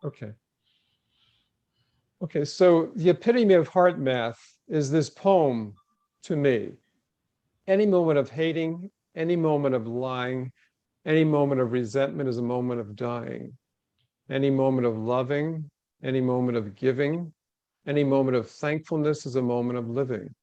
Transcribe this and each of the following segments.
Okay. Okay, so the epitome of heart math is this poem to me. Any moment of hating, any moment of lying, any moment of resentment is a moment of dying. Any moment of loving, any moment of giving, any moment of thankfulness is a moment of living.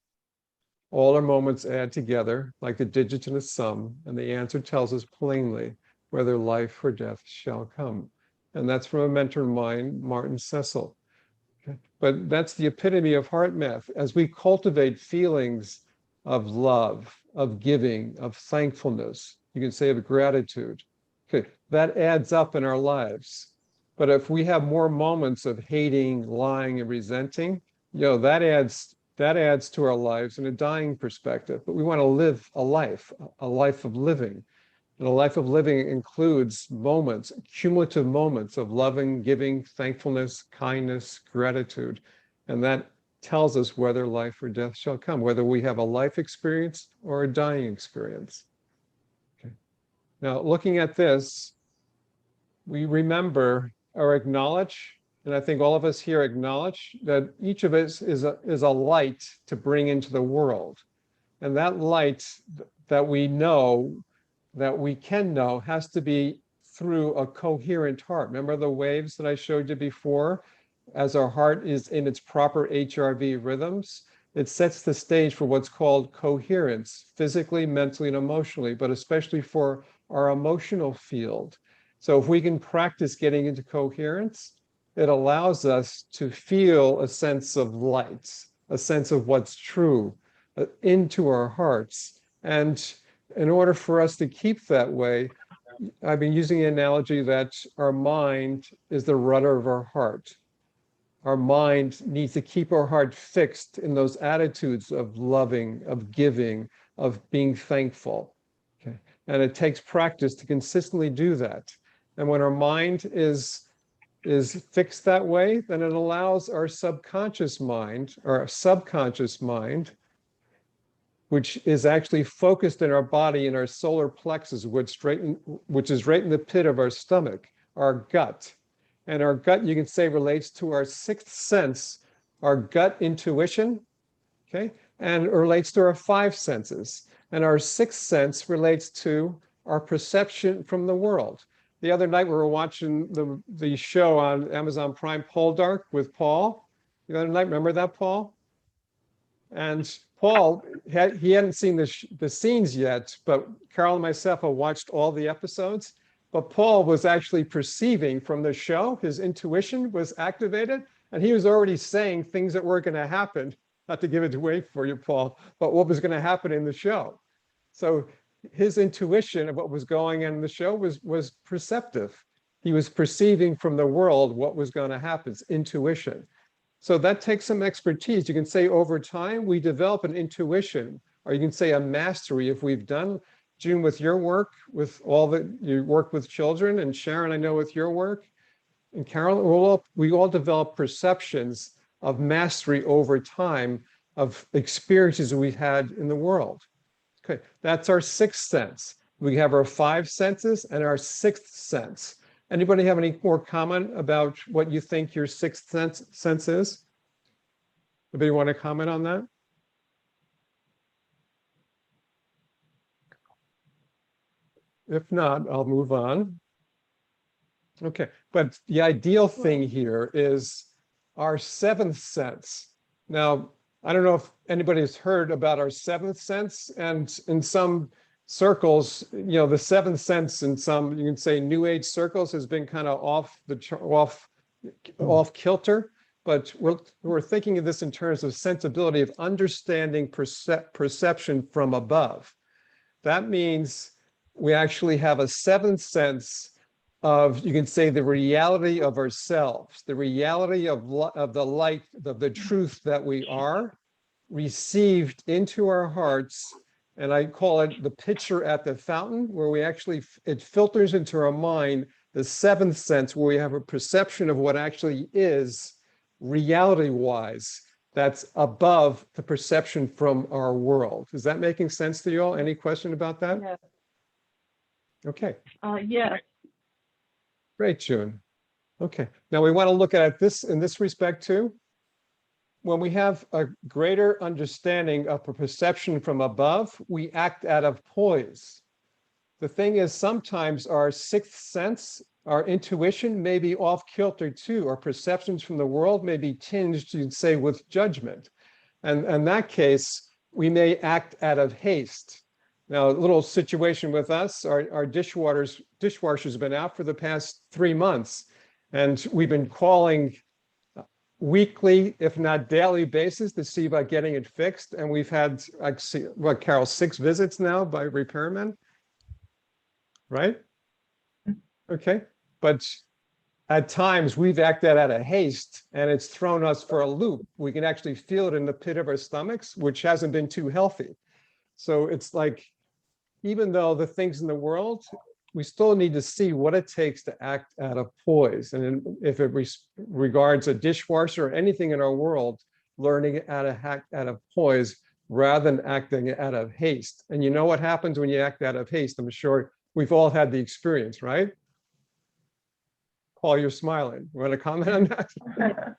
All our moments add together like the digits in a sum, and the answer tells us plainly whether life or death shall come. And that's from a mentor of mine, Martin Cecil. Okay. But that's the epitome of heart math. As we cultivate feelings of love, of giving, of thankfulness, you can say of gratitude, okay, that adds up in our lives. But if we have more moments of hating, lying, and resenting, that adds to our lives in a dying perspective. But we want to live a life of living. And a life of living includes moments, cumulative moments of loving, giving, thankfulness, kindness, gratitude. And that tells us whether life or death shall come, whether we have a life experience or a dying experience. Okay. Now, looking at this, we remember or acknowledge, and I think all of us here acknowledge that each of us is a light to bring into the world. And that light that we know, that we can know, has to be through a coherent heart. Remember the waves that I showed you before? As our heart is in its proper HRV rhythms, it sets the stage for what's called coherence, physically, mentally, and emotionally, but especially for our emotional field. So if we can practice getting into coherence, it allows us to feel a sense of light, a sense of what's true, into our hearts. And in order for us to keep that way, I've been using the analogy that our mind is the rudder of our heart. Our mind needs to keep our heart fixed in those attitudes of loving, of giving, of being thankful. Okay. And it takes practice to consistently do that. And when our mind is fixed that way, then it allows our subconscious mind, or our subconscious mind, which is actually focused in our body in our solar plexus, which is right in the pit of our stomach, our gut. And our gut, you can say, relates to our sixth sense, our gut intuition, okay? And it relates to our five senses. And our sixth sense relates to our perception from the world. The other night we were watching the show on Amazon Prime, Poldark, with Paul. The other night, remember that, Paul? And Paul, he hadn't seen the scenes yet, but Carol and myself have watched all the episodes. But Paul was actually perceiving from the show, his intuition was activated, and he was already saying things that were going to happen. Not to give it away for you, Paul, but what was going to happen in the show. So his intuition of what was going on in the show was perceptive. He was perceiving from the world what was going to happen, intuition. So that takes some expertise. You can say over time, we develop an intuition, or you can say a mastery if we've done, June, with your work, with all that you work with children, and Sharon, I know with your work, and Carol, we all develop perceptions of mastery over time of experiences we've had in the world. Okay, that's our sixth sense. We have our five senses and our sixth sense. Anybody have any more comment about what you think your sixth sense is? Anybody want to comment on that? If not, I'll move on. Okay, but the ideal thing here is our seventh sense. Now, I don't know if anybody has heard about our seventh sense, and in some circles, the seventh sense in some, you can say, New Age circles has been kind of off kilter. But we're thinking of this in terms of sensibility, of understanding perception from above. That means we actually have a seventh sense of, you can say, the reality of ourselves, the reality of the light, of the truth that we are, received into our hearts. And I call it the pitcher at the fountain, where it filters into our mind, the seventh sense, where we have a perception of what actually is reality-wise, that's above the perception from our world. Is that making sense to you all? Any question about that? Yeah. Okay, Yeah. great, June. Okay, now we want to look at this in this respect too. When we have a greater understanding of a perception from above, we act out of poise. The thing is, sometimes our sixth sense, our intuition may be off kilter too. Our perceptions from the world may be tinged, you'd say, with judgment. And in that case, we may act out of haste. Now, a little situation with us, our dishwasher's been out for the past 3 months, and we've been calling weekly, if not daily basis to see about getting it fixed. And we've had, what, Carol, 6 visits now by repairmen, right? Okay, but at times we've acted out of haste and it's thrown us for a loop. We can actually feel it in the pit of our stomachs, which hasn't been too healthy. So it's like, even though the things in the world, we still need to see what it takes to act out of poise. And if it regards a dishwasher or anything in our world, learning how to act out of poise rather than acting out of haste. And you know what happens when you act out of haste? I'm sure we've all had the experience, right? Paul, you're smiling. You want to comment on that?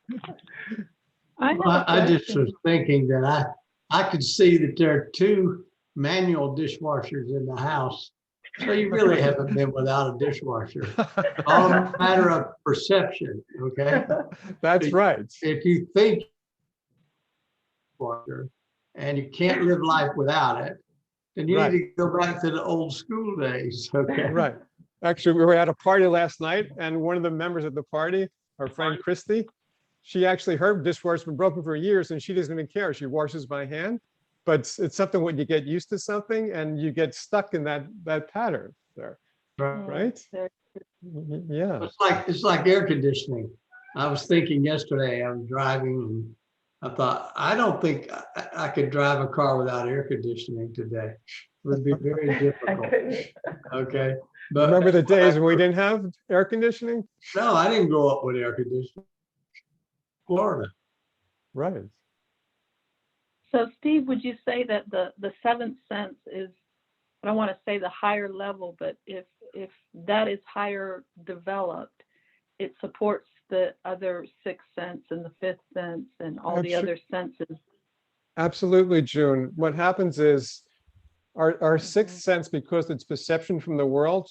I just was thinking that I could see that there are 2 manual dishwashers in the house. So you really haven't been without a dishwasher. All a matter of perception, okay? That's right. If you think washer and you can't live life without it, then you need to go back to the old school days, okay? Right. Actually, we were at a party last night, and one of the members of the party, our friend Christy, she actually, her dishwasher's been broken for years and she doesn't even care. She washes by hand. But it's something when you get used to something and you get stuck in that pattern there, right? Yeah. It's like air conditioning. I was thinking yesterday, I was driving and I thought, I don't think I could drive a car without air conditioning today. It would be very difficult. Okay. But remember the days when we didn't have air conditioning? No, I didn't grow up with air conditioning. Florida. Right. So Steve, would you say that the 7th sense is, I don't want to say the higher level, but if that is higher developed, it supports the other 6th sense and the 5th sense and all the other senses? Absolutely, June. What happens is our 6th sense, because it's perception from the world,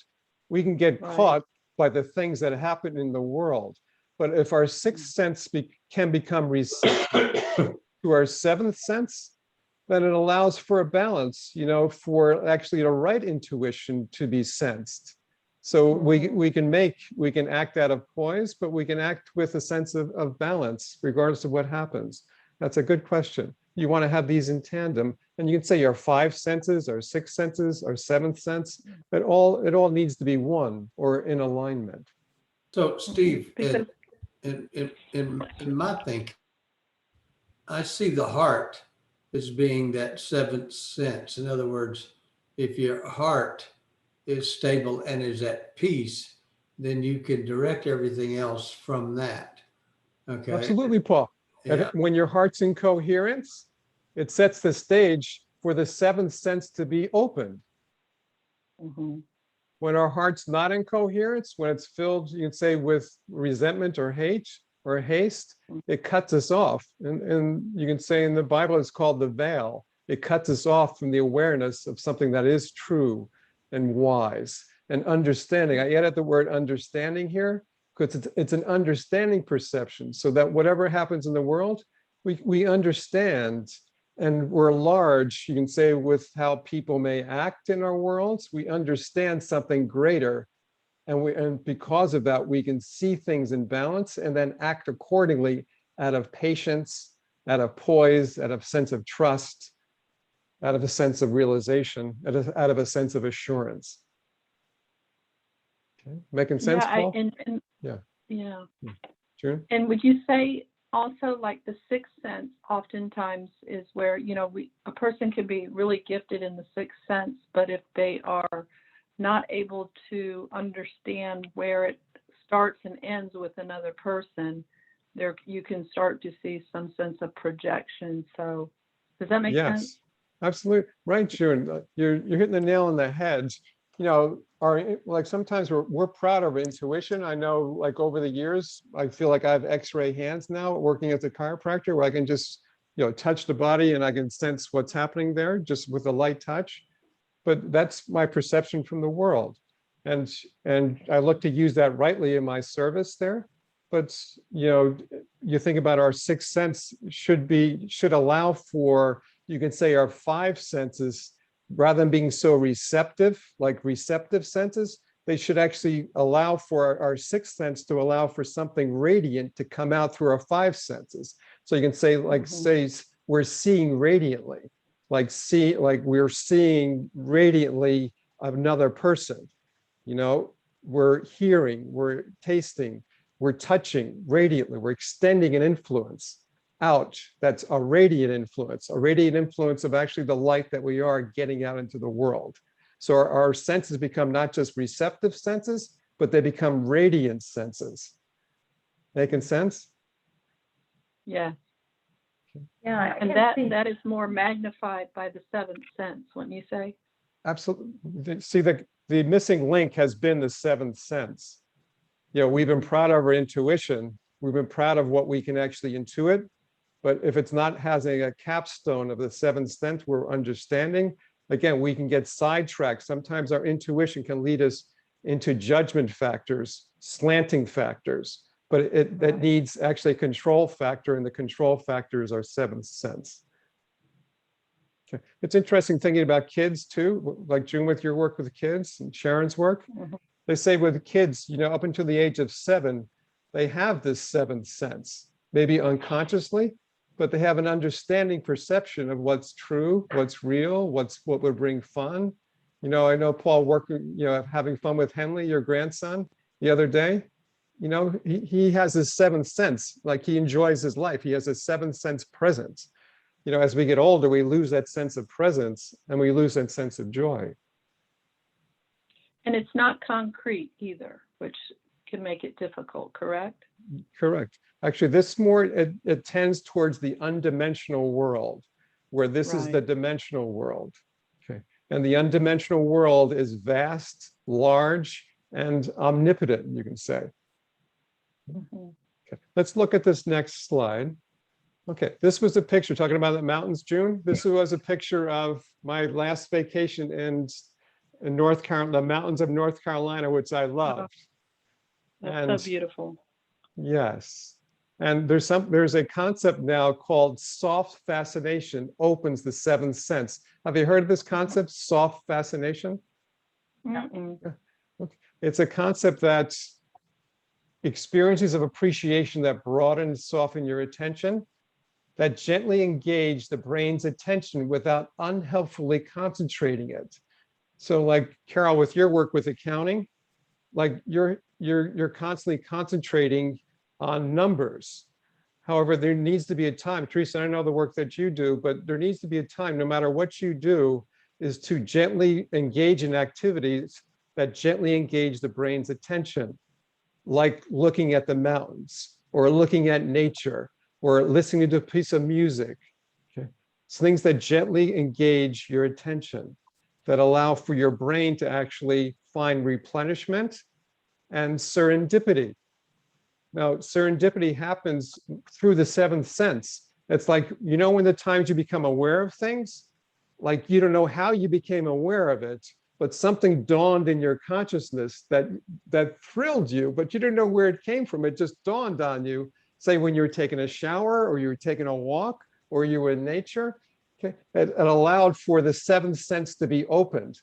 we can get caught by the things that happen in the world. But if our 6th sense can become receptive to our 7th sense, then it allows for a balance, for actually the right intuition to be sensed. So we can act out of poise, but we can act with a sense of balance, regardless of what happens. That's a good question. You want to have these in tandem, and you can say your 5 senses, or 6 senses, or 7th sense, but it all needs to be one or in alignment. So Steve, in my thinking, I see the heart as being that 7th sense. In other words, if your heart is stable and is at peace, then you can direct everything else from that. Okay. Absolutely, Paul. Yeah. When your heart's in coherence, it sets the stage for the 7th sense to be open. When our heart's not in coherence, when it's filled, you can say, with resentment or hate or haste, it cuts us off. And you can say in the Bible, it's called the veil. It cuts us off from the awareness of something that is true and wise and understanding. I added the word understanding here because it's an understanding perception, so that whatever happens in the world, we understand, and we're large, you can say, with how people may act in our worlds. We understand something greater. And because of that, we can see things in balance and then act accordingly out of patience, out of poise, out of sense of trust, out of a sense of realization, out of a sense of assurance. Okay, making sense, Paul? Yeah. June? And would you say also, like, the 6th sense oftentimes is where, a person can be really gifted in the 6th sense, but if they are not able to understand where it starts and ends with another person, you can start to see some sense of projection. So does that make sense? Yes, absolutely. Right, June. You're hitting the nail on the head. you know, like sometimes we're proud of our intuition. I know like over the years, I feel like I have X-ray hands now working as a chiropractor where I can just, you know, touch the body and I can sense what's happening there just with a light touch. But that's my perception from the world. And I look to use that rightly in my service there. But you know, you think about our sixth sense should allow for, you can say, our five senses, rather than being so receptive, like receptive senses, they should actually allow for our sixth sense to allow for something radiant to come out through our five senses. So you can say, like, say we're seeing radiantly, like we're seeing radiantly another person. You know, we're hearing, we're tasting, we're touching radiantly, we're extending an influence out. That's a radiant influence of actually the light that we are getting out into the world. So our senses become not just receptive senses, but they become radiant senses. Making sense? Yeah. Yeah, And that is more magnified by the seventh sense, wouldn't you say? Absolutely. See, the missing link has been the seventh sense. You know, we've been proud of our intuition. We've been proud of what we can actually intuit. But if it's not having a capstone of the seventh sense we're understanding, again, we can get sidetracked. Sometimes our intuition can lead us into judgment factors, slanting factors, but it needs actually a control factor, and the control factor is our seventh sense. Okay. It's interesting thinking about kids too, like June with your work with kids and Sharon's work. They say with kids, you know, up until the age of 7, they have this seventh sense, maybe unconsciously, but they have an understanding perception of what's true, what's real, what would bring fun. You know, I know Paul working, you know, having fun with Henley, your grandson, the other day. You know, he has his seventh sense, like he enjoys his life. He has a seventh sense presence. You know, as we get older, we lose that sense of presence and we lose that sense of joy. And it's not concrete either, which can make it difficult, correct? Correct. Actually, this more, it tends towards the undimensional world, where this is the dimensional world. Okay. And the undimensional world is vast, large, and omnipotent, you can say. Okay. Let's look at this next slide. Okay, this was a picture talking about the mountains, June. This was a picture of my last vacation in North Carolina, the mountains of North Carolina, which I loved. That's so beautiful. Yes. And there's a concept now called soft fascination opens the seventh sense. Have you heard of this concept, soft fascination? It's a concept that experiences of appreciation that broaden and soften your attention, that gently engage the brain's attention without unhelpfully concentrating it. So like Carol, with your work with accounting, like you're constantly concentrating on numbers. However, there needs to be a time, Teresa, I know the work that you do, but there needs to be a time, no matter what you do, is to gently engage in activities that gently engage the brain's attention, like looking at the mountains or looking at nature or listening to a piece of music. Okay. It's things that gently engage your attention, that allow for your brain to actually find replenishment and serendipity. Now, serendipity happens through the seventh sense. It's like, you know, when the times you become aware of things, like you don't know how you became aware of it, but something dawned in your consciousness that thrilled you, but you didn't know where it came from. It just dawned on you, say when you were taking a shower or you were taking a walk or you were in nature. Okay, it allowed for the seventh sense to be opened.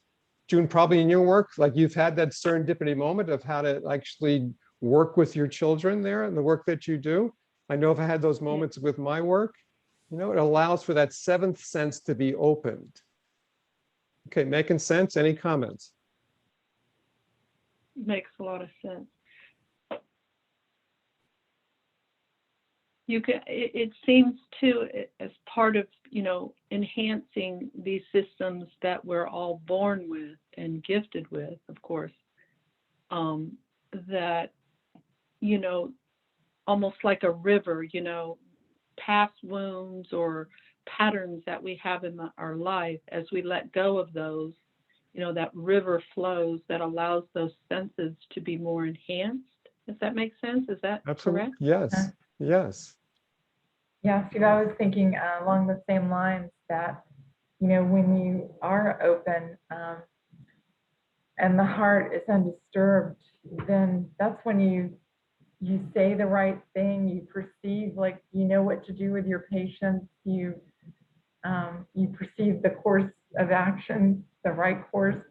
June, probably in your work, like you've had that serendipity moment of how to actually work with your children there and the work that you do. I know if I had those moments with my work, you know, it allows for that seventh sense to be opened. Okay, making sense? Any comments? Makes a lot of sense. You can, it seems too, as part of, you know, enhancing these systems that we're all born with and gifted with, of course, that, you know, almost like a river, you know, past wounds or patterns that we have in our life, as we let go of those, that river flows that allows those senses to be more enhanced. If that makes sense, is that Absolutely. correct? Yes. Yes. Yeah, Steve, I was thinking along the same lines that, when you are open and the heart is undisturbed, then that's when you say the right thing, you perceive like you know what to do with your patients, you perceive the course of action, the right course.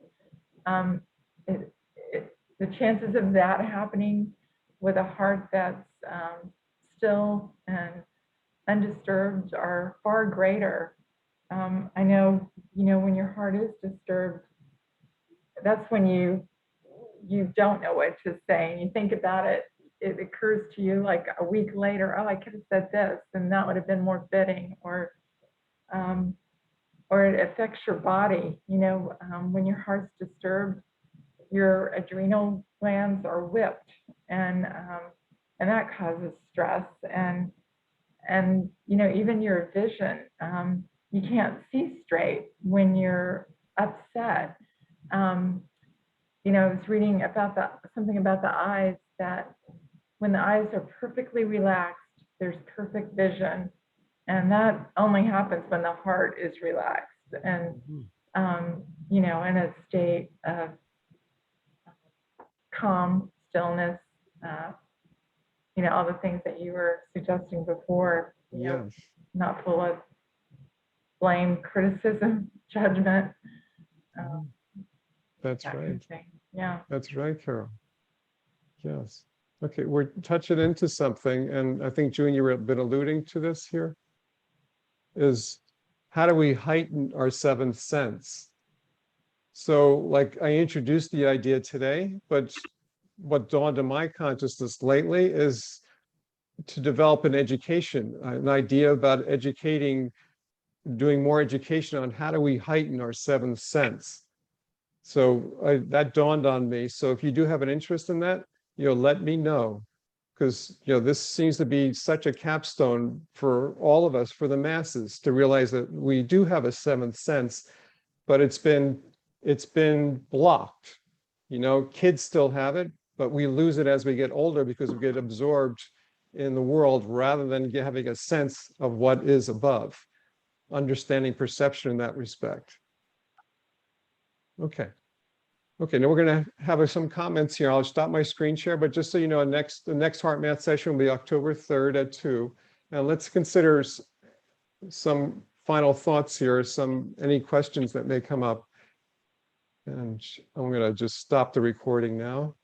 The chances of that happening with a heart that's still and undisturbed are far greater. I know, when your heart is disturbed, that's when you don't know what to say. And you think about it, it occurs to you like a week later, oh, I could have said this, and that would have been more fitting, or it affects your body. When your heart's disturbed, your adrenal glands are whipped, and that causes stress, and even your vision. You can't see straight when you're upset. I was reading about something about the eyes, that when the eyes are perfectly relaxed, there's perfect vision, and that only happens when the heart is relaxed and in a state of calm, stillness, all the things that you were suggesting before, Yes. not full of blame, criticism, judgment. That's That kind right. of thing. Yeah. That's right, Carol. Yes. Okay, we're touching into something, and I think, June, you've been alluding to this here, is how do we heighten our seventh sense? So, like, I introduced the idea today, but what dawned on my consciousness lately is to develop an education, an idea about educating, doing more education on how do we heighten our seventh sense. So that dawned on me. So if you do have an interest in that, let me know, because this seems to be such a capstone for all of us, for the masses, to realize that we do have a seventh sense, but it's been blocked. Kids still have it, but we lose it as we get older because we get absorbed in the world rather than having a sense of what is above, understanding perception in that respect. Okay. Okay, now we're going to have some comments here. I'll stop my screen share, but just so you know, the next Heart Math session will be October 3rd at 2. Now let's consider some final thoughts here, any questions that may come up. And I'm going to just stop the recording now.